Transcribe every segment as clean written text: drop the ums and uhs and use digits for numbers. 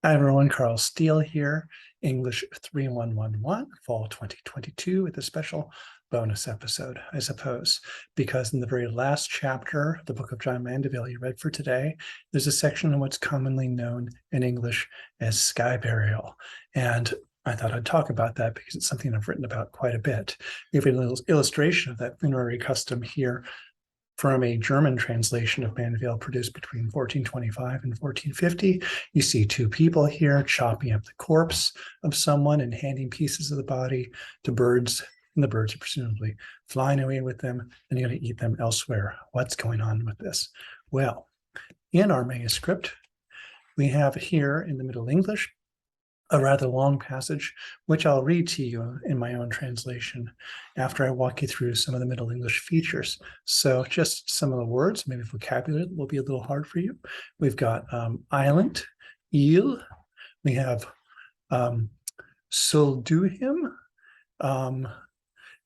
Hi everyone, Carl Steele here, English 3111, Fall 2022, with a special bonus episode, I suppose, because in the very last chapter, the Book of John Mandeville you read for today, there's a section on what's commonly known in English as sky burial. And I thought I'd talk about that because it's something I've written about quite a bit. We have a little illustration of that funerary custom here from a German translation of Mandeville produced between 1425 and 1450. You see two people here chopping up the corpse of someone and handing pieces of the body to birds, and the birds are presumably flying away with them and you're going to eat them elsewhere. What's going on with this? Well, in our manuscript, we have here in the Middle English a rather long passage, which I'll read to you in my own translation after I walk you through some of the Middle English features. So just some of the words, maybe vocabulary will be a little hard for you. We've got island, île. We have "Sul do him,"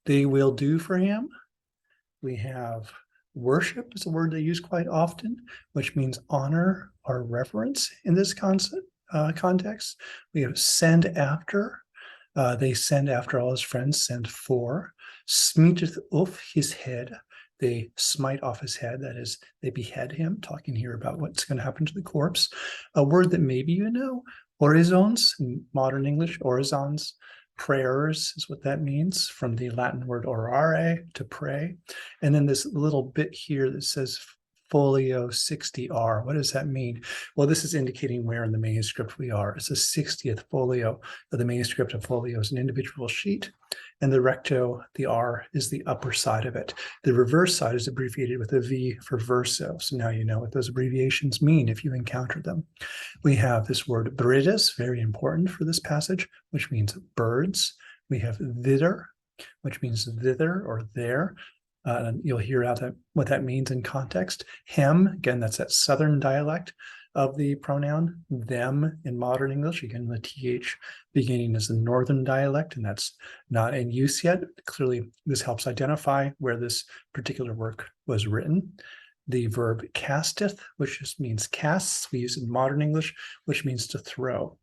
they will do for him. We have worship is a word they use quite often, which means honor or reverence in this context. We have send after. They send after all his friends, send for. Smiteth off his head. They smite off his head. That is, they behead him, talking here about what's going to happen to the corpse. A word that maybe you know, orisons, in modern English, orisons. Prayers is what that means, from the Latin word orare, to pray. And then this little bit here that says folio 60R. What does that mean? Well, this is indicating where in the manuscript we are. It's the 60th folio of the manuscript. A folio is an individual sheet, and the recto, the R, is the upper side of it. The reverse side is abbreviated with a V for verso. So now you know what those abbreviations mean if you encounter them. We have this word brides, very important for this passage, which means birds. We have thither, which means thither or there. And you'll hear out what that means in context. Hem, again, that's that southern dialect of the pronoun. Them in modern English, again, the TH beginning is the northern dialect, and that's not in use yet. Clearly, this helps identify where this particular work was written. The verb casteth, which just means casts, we use in modern English, which means to throw.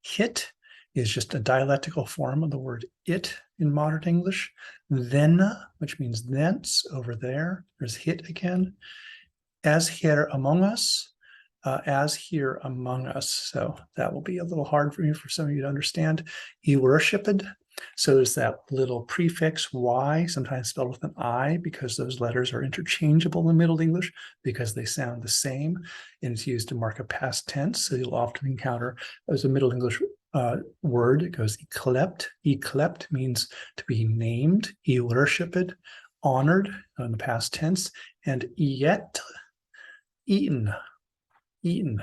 Hit is just a dialectical form of the word it in modern English. Then, which means thence, over there. There's hit again. As here among us, as here among us. So that will be a little hard for you, for some of you to understand. He worshipped. So there's that little prefix Y, sometimes spelled with an I, because those letters are interchangeable in Middle English because they sound the same, and it's used to mark a past tense. So you'll often encounter as a Middle English word, it goes yclept. Yclept means to be named, worshipped, honored in the past tense, and yet, eaten, eaten.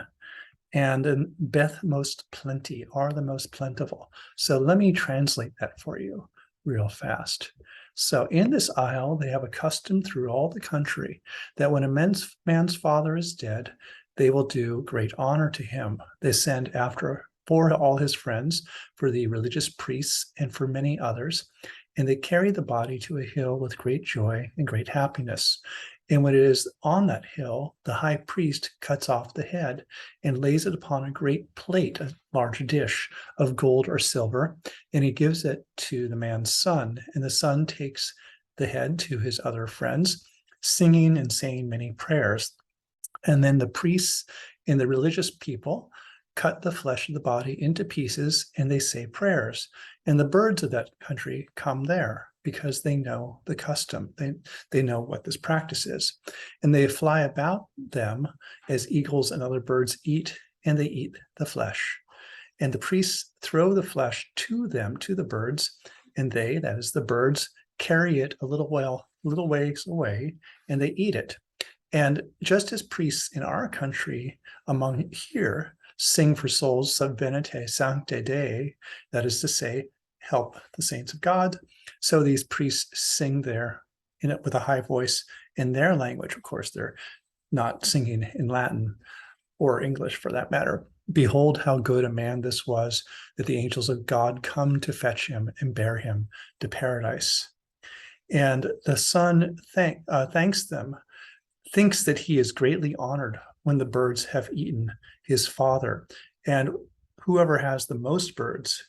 And in Beth most plenty, are the most plentiful. So let me translate that for you real fast. So in this isle, they have a custom through all the country that when a man's father is dead, they will do great honor to him. They send after for all his friends, for the religious priests, and for many others, and they carry the body to a hill with great joy and great happiness. And when it is on that hill, the high priest cuts off the head and lays it upon a great plate, a large dish of gold or silver, and he gives it to the man's son. And the son takes the head to his other friends, singing and saying many prayers. And then the priests and the religious people cut the flesh of the body into pieces, and they say prayers. And the birds of that country come there because they know the custom. They know what this practice is. And they fly about them as eagles and other birds eat, and they eat the flesh. And the priests throw the flesh to them, to the birds, and they, that is the birds, carry it a little ways away, and they eat it. And just as priests in our country among here sing for souls sub venite sancte Dei, that is to say, help the saints of God. So these priests sing there in it with a high voice in their language. Of course, they're not singing in Latin or English for that matter. Behold how good a man this was, that the angels of God come to fetch him and bear him to paradise. And the son thanks them, thinks that he is greatly honored when the birds have eaten his father. And whoever has the most birds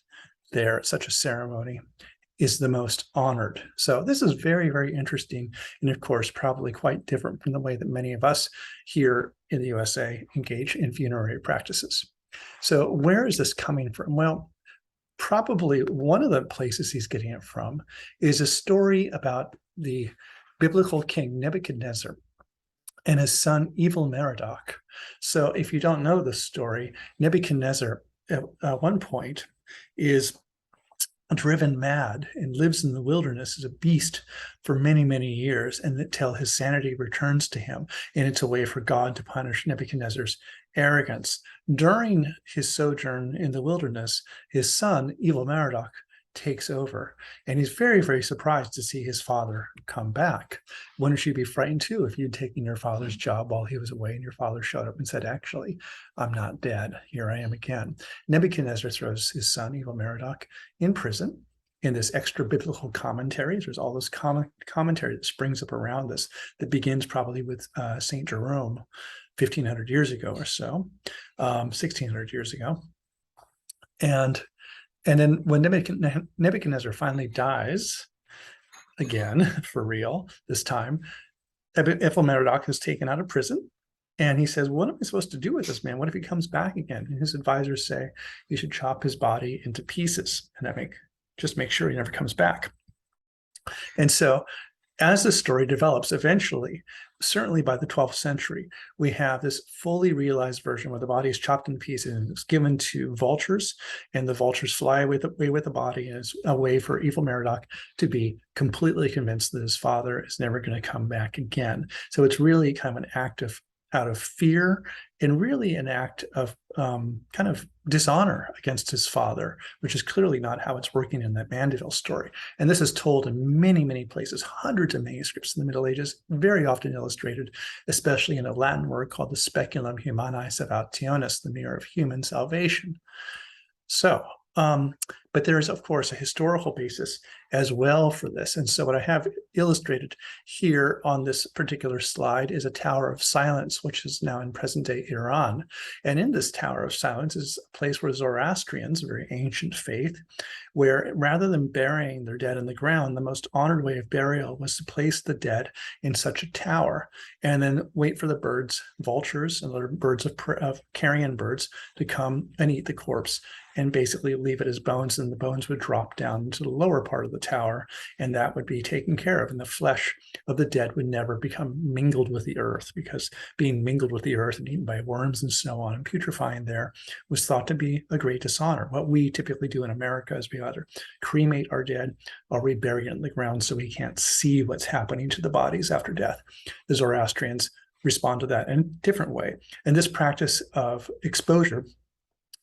there at such a ceremony is the most honored. So this is very, very interesting. And of course, probably quite different from the way that many of us here in the USA engage in funerary practices. So where is this coming from? Well, probably one of the places he's getting it from is a story about the biblical king Nebuchadnezzar and his son Evilmerodach. So if you don't know this story, Nebuchadnezzar at one point is driven mad and lives in the wilderness as a beast for many, many years, and until his sanity returns to him. And it's a way for God to punish Nebuchadnezzar's arrogance. During his sojourn in the wilderness, his son, Evilmerodach, takes over, and he's very, very surprised to see his father come back. Wouldn't you be frightened too if you'd taken your father's job while he was away and your father showed up and said, actually, I'm not dead, here I am again? Nebuchadnezzar throws his son Evilmerodach in prison. In this extra biblical commentaries, there's all this commentary that springs up around this that begins probably with St. Jerome 1500 years ago or so, 1600 years ago. And then when Nebuchadnezzar finally dies, again, for real, this time, Evilmerodach is taken out of prison. And he says, what am I supposed to do with this man? What if he comes back again? And his advisors say, you should chop his body into pieces and just make sure he never comes back. And so as the story develops, eventually, certainly by the 12th century, we have this fully realized version where the body is chopped in pieces and it's given to vultures, and the vultures fly away with the body, and it's a way for Evilmerodach to be completely convinced that his father is never going to come back again. So it's really kind of an act out of fear, and really an act of kind of dishonor against his father, which is clearly not how it's working in that Mandeville story. And this is told in many, many places, hundreds of manuscripts in the Middle Ages, very often illustrated, especially in a Latin word called the Speculum Humanae Salvationis, the mirror of human salvation. So, but there is, of course, a historical basis as well for this. And so what I have illustrated here on this particular slide is a Tower of Silence, which is now in present-day Iran. And in this Tower of Silence is a place where Zoroastrians, a very ancient faith, where rather than burying their dead in the ground, the most honored way of burial was to place the dead in such a tower and then wait for the birds, vultures, and other birds of carrion birds to come and eat the corpse and basically leave it as bones, and the bones would drop down into the lower part of the tower, and that would be taken care of. And the flesh of the dead would never become mingled with the earth, because being mingled with the earth and eaten by worms and so on and putrefying there was thought to be a great dishonor. What we typically do in America is we either cremate our dead or we bury it in the ground so we can't see what's happening to the bodies after death. The Zoroastrians respond to that in a different way. And this practice of exposure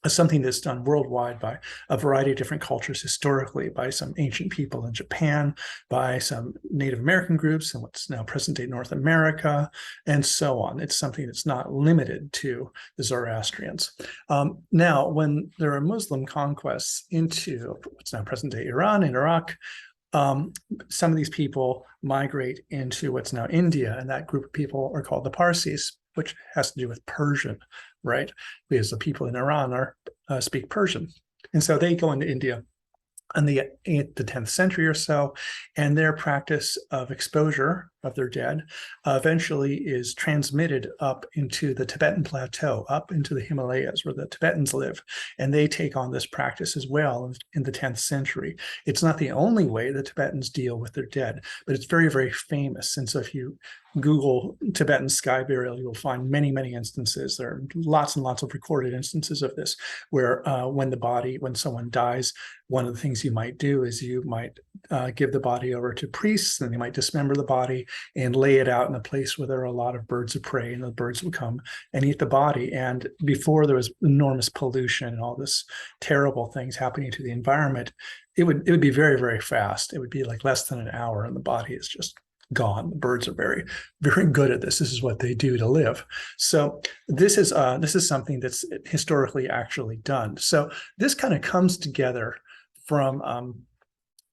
is something that's done worldwide by a variety of different cultures historically, by some ancient people in Japan, by some Native American groups in what's now present-day North America, and so on. It's something that's not limited to the Zoroastrians. Now, when there are Muslim conquests into what's now present-day Iran and Iraq, some of these people migrate into what's now India, and that group of people are called the Parsis, which has to do with Persian, right? Because the people in Iran speak Persian. And so they go into India in the 10th century or so, and their practice of exposure of their dead eventually is transmitted up into the Tibetan plateau, up into the Himalayas where the Tibetans live, and they take on this practice as well in the 10th century. It's not the only way the Tibetans deal with their dead, but it's very, very famous. And so if you Google Tibetan sky burial, you'll find many, many instances. There are lots and lots of recorded instances of this, where when someone dies, one of the things you might do is you might give the body over to priests, and they might dismember the body and lay it out in a place where there are a lot of birds of prey, and the birds will come and eat the body. And before there was enormous pollution and all this terrible things happening to the environment, it would be very, very fast. It would be like less than an hour, and the body is just gone. The birds are very, very good at this. This is what they do to live. So this is something that's historically actually done. So this kind of comes together from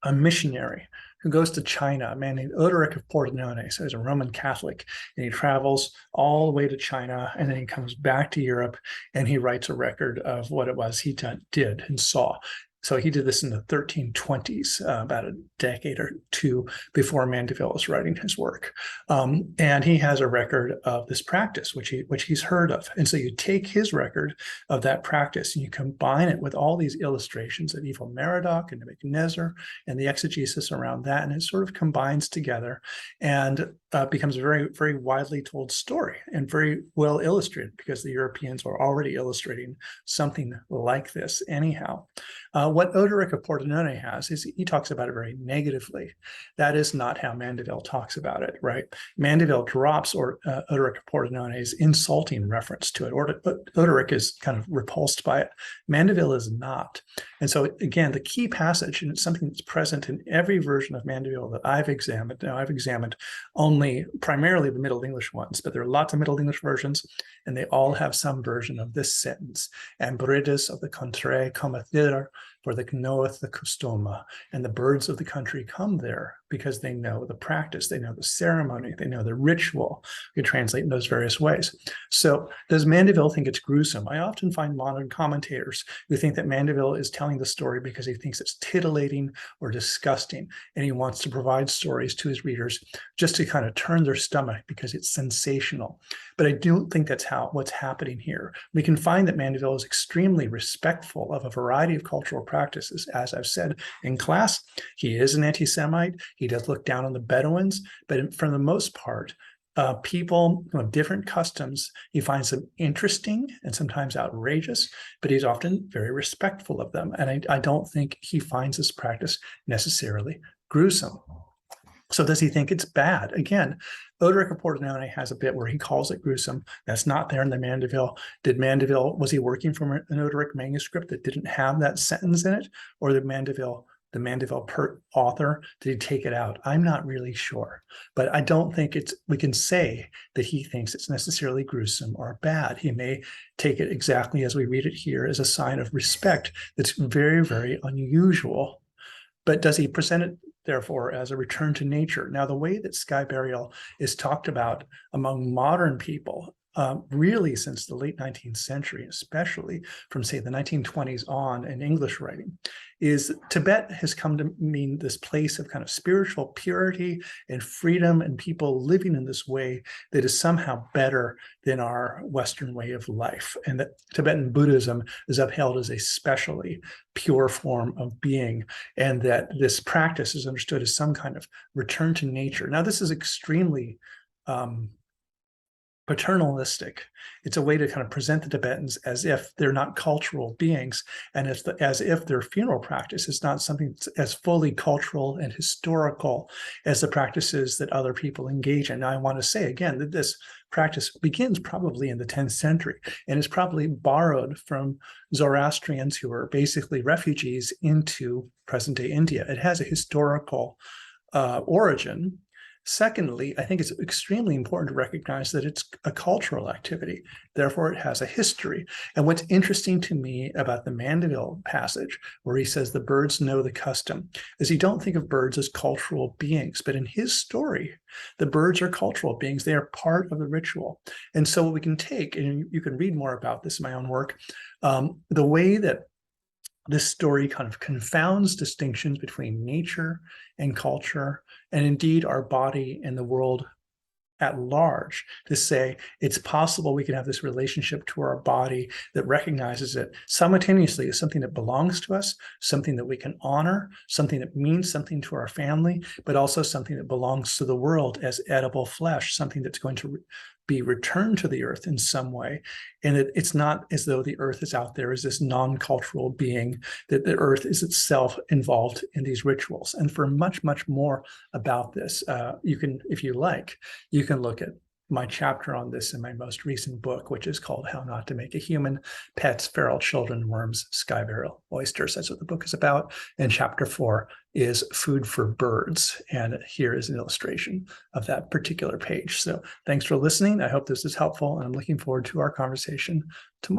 a missionary who goes to China, a man named Odoric of Pordenone. So he's a Roman Catholic, and he travels all the way to China, and then he comes back to Europe, and he writes a record of what it was he did and saw. So he did this in the 1320s, about a decade or two before Mandeville was writing his work. And he has a record of this practice, which he's heard of. And so you take his record of that practice and you combine it with all these illustrations of Evilmerodach and Nebuchadnezzar and the exegesis around that, and it sort of combines together and becomes a very, very widely told story and very well illustrated, because the Europeans were already illustrating something like this anyhow. What Odoric of Pordenone has is he talks about it very negatively. That is not how Mandeville talks about it, right? Mandeville drops Odoric of Pordenone's insulting reference to it. Odoric is kind of repulsed by it. Mandeville is not. And so again, the key passage, and it's something that's present in every version of Mandeville that I've examined. Now, I've examined only primarily the Middle English ones, but there are lots of Middle English versions, and they all have some version of this sentence. And Brides of the contrae cometh thither, for they knoweth the customa, and the birds of the country come there because they know the practice, they know the ceremony, they know the ritual. You can translate in those various ways. So does Mandeville think it's gruesome? I often find modern commentators who think that Mandeville is telling the story because he thinks it's titillating or disgusting, and he wants to provide stories to his readers just to kind of turn their stomach because it's sensational. But I don't think that's what's happening here. We can find that Mandeville is extremely respectful of a variety of cultural practices. As I've said in class, he is an anti-Semite. He does look down on the Bedouins, but for the most part, people of different customs, he finds them interesting and sometimes outrageous, but he's often very respectful of them. And I don't think he finds this practice necessarily gruesome. So does he think it's bad? Again, Odoric of Pordenone has a bit where he calls it gruesome. That's not there in the Mandeville. Was he working from an Odoric manuscript that didn't have that sentence in it? Or the Mandeville author, did he take it out? I'm not really sure. But I don't think we can say that he thinks it's necessarily gruesome or bad. He may take it exactly as we read it here as a sign of respect that's very, very unusual. But does he present it therefore as a return to nature? Now, the way that sky burial is talked about among modern people, really since the late 19th century, especially from, say, the 1920s on in English writing, is Tibet has come to mean this place of kind of spiritual purity and freedom, and people living in this way that is somehow better than our Western way of life. And that Tibetan Buddhism is upheld as a specially pure form of being, and that this practice is understood as some kind of return to nature. Now, this is extremely paternalistic. It's a way to kind of present the Tibetans as if they're not cultural beings, and as if their funeral practice is not something that's as fully cultural and historical as the practices that other people engage in. Now, I want to say again that this practice begins probably in the 10th century and is probably borrowed from Zoroastrians who are basically refugees into present-day India. It has a historical origin. Secondly, I think it's extremely important to recognize that it's a cultural activity. Therefore, it has a history. And what's interesting to me about the Mandeville passage, where he says the birds know the custom, is he don't think of birds as cultural beings. But in his story, the birds are cultural beings. They are part of the ritual. And so what we can take, and you can read more about this in my own work, the way that this story kind of confounds distinctions between nature and culture, and indeed our body and the world at large, to say it's possible we can have this relationship to our body that recognizes it simultaneously as something that belongs to us, something that we can honor, something that means something to our family, but also something that belongs to the world as edible flesh, something that's going to be returned to the earth in some way. And it's not as though the earth is out there as this non-cultural being, that the earth is itself involved in these rituals. And for much, much more about this, you can, if you like, you can look at my chapter on this in my most recent book, which is called How Not to Make a Human, Pets, Feral Children, Worms, Sky Burial, Oysters. That's what the book is about. And chapter 4 is Food for Birds. And here is an illustration of that particular page. So thanks for listening. I hope this is helpful, and I'm looking forward to our conversation tomorrow.